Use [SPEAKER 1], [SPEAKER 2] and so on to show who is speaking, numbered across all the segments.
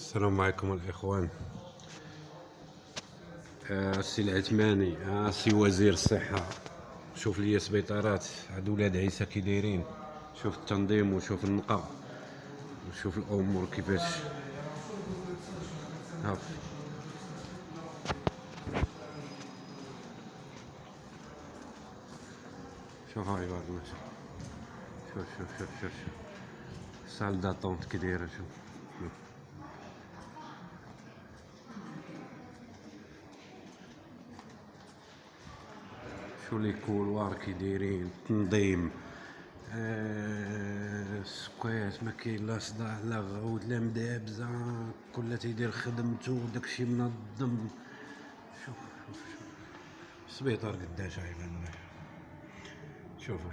[SPEAKER 1] السلام عليكم الإخوان. السي العثماني، السي وزير الصحة، شوف لي سبيطارات هاد ولاد عيسى كي دايرين. شوف التنظيم وشوف النقا وشوف الأمور كيفاش. هاك شوف هاي بعد ما شوف سال داتونت كي دايرة. شوف شو لي كولوار كي دايرين، تنظيم. سكوات ما كاين لا صداع لا غوت لا مدابزة، كل تيدير خدمتو داكشي منظم. شوف السبيطار قداش عيبان. شوفوا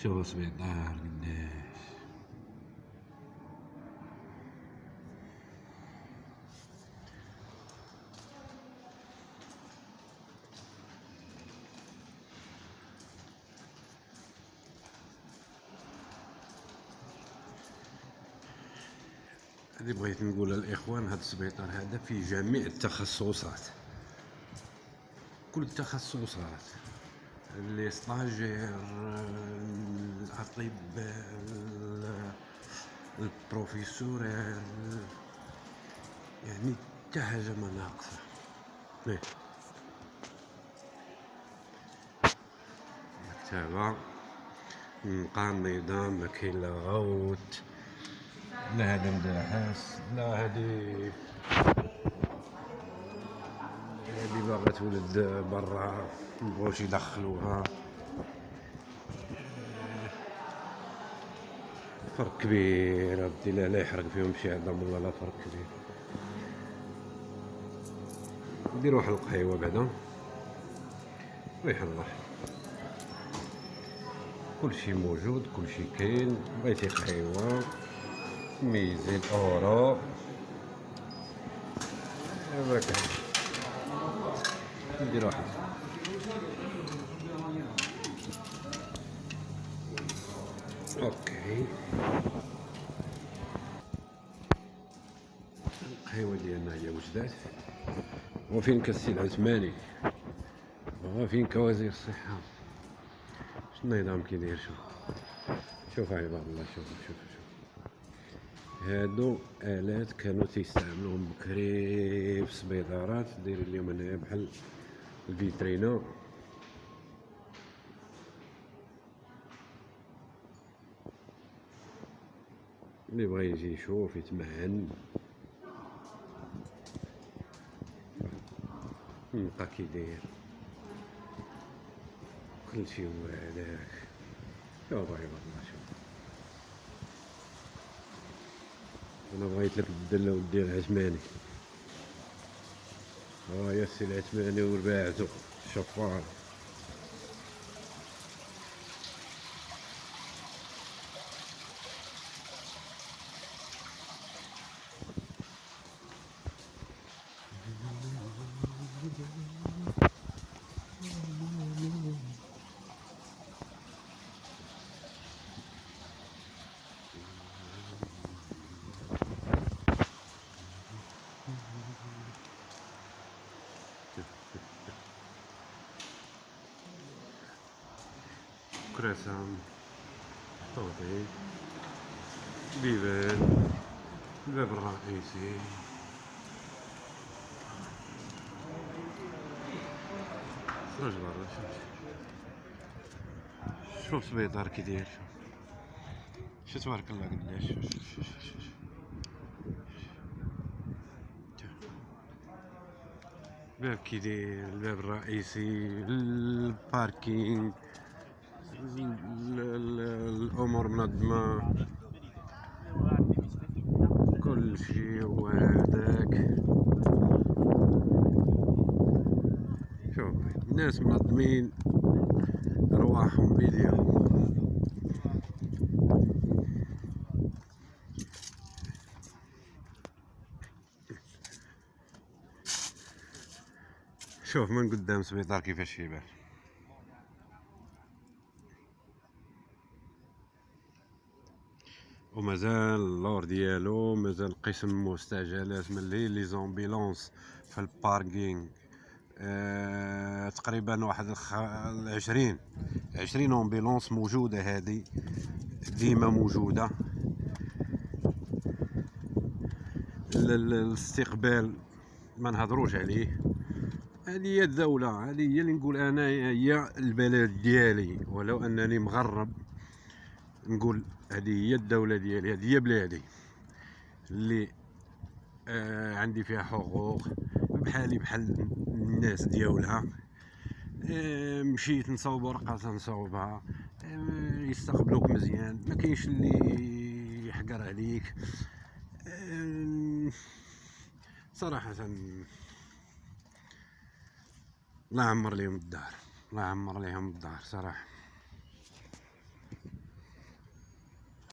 [SPEAKER 1] شوفوا السبيطار قداش. اللي بغيت نقولها للاخوان، هذا السبيطار هذا فيه جميع التخصصات، كل التخصصات، لي ستاجير، الاطباء، البروفيسور، يعني حتى حاجه ما ناقصه. مكتبه نقى النظام، ما كاين لا غوت لا هذا مدرحاس لا هادي باغا تولد برا مبغوش يدخلوها. فرق كبير ردي، لا يحرق فيهم شي عظم ولا لا، فرق كبير. ندير واحد القهيوه بعدا، ريح الله، كلشي موجود كلشي كاين. بغيتي قهيوه ميزين اورو هذاك. ندير واحد اوكي. القهيوه ديالنا هي وجدات. وفين كالسي العثماني، وفين كوزير الصحه، شنو النظام كي داير. شوف عباد الله، شوف هادو آلات كانوا تيستعملوهم بكري في السبيطارات، دايرين اليوم هنايا بحال الفيترينا. اللي بغا يجي يشوف يتمعن. نبقى كي داير كلشي هو هداك. شوف عباد الله، شوف انا بغيت لك الدله ودي العثماني. يا السي العثماني ورباعتو الشفار. كراسان، طوطي، بيبان، الباب الرئيسي. خرج برا شوف سبيطار كي داير. شوف تبارك الله قداش. شوف الباب كي داير، الباب الرئيسي، الباركينغ، الامور منظمه، كل شيء هو هذاك. شوف الناس منظمين رواحهم بيديهم. شوف من قدام سبيطار كيفاش يبان. ومازال اللور ديالو مازال قسم مستعجلات ملي لي زومبيلونس في الباركينغ. تقريبا واحد 20 امبيلونس موجوده، هذه ديما موجوده. الاستقبال ما نهضروش عليه، هذه هي الدوله، هذه هي اللي نقول انا هي البلد ديالي، ولو انني مغرب نقول هذه هي الدوله ديالي، هذه هي بلادي اللي عندي فيها حقوق بحالي بحال الناس ديالها. مشيت نصوب ورقه نصوبها، يستقبلوك مزيان، ما كاينش اللي يحقر عليك. صراحه الله يعمر ليهم الدار، الله يعمر ليهم الدار صراحه.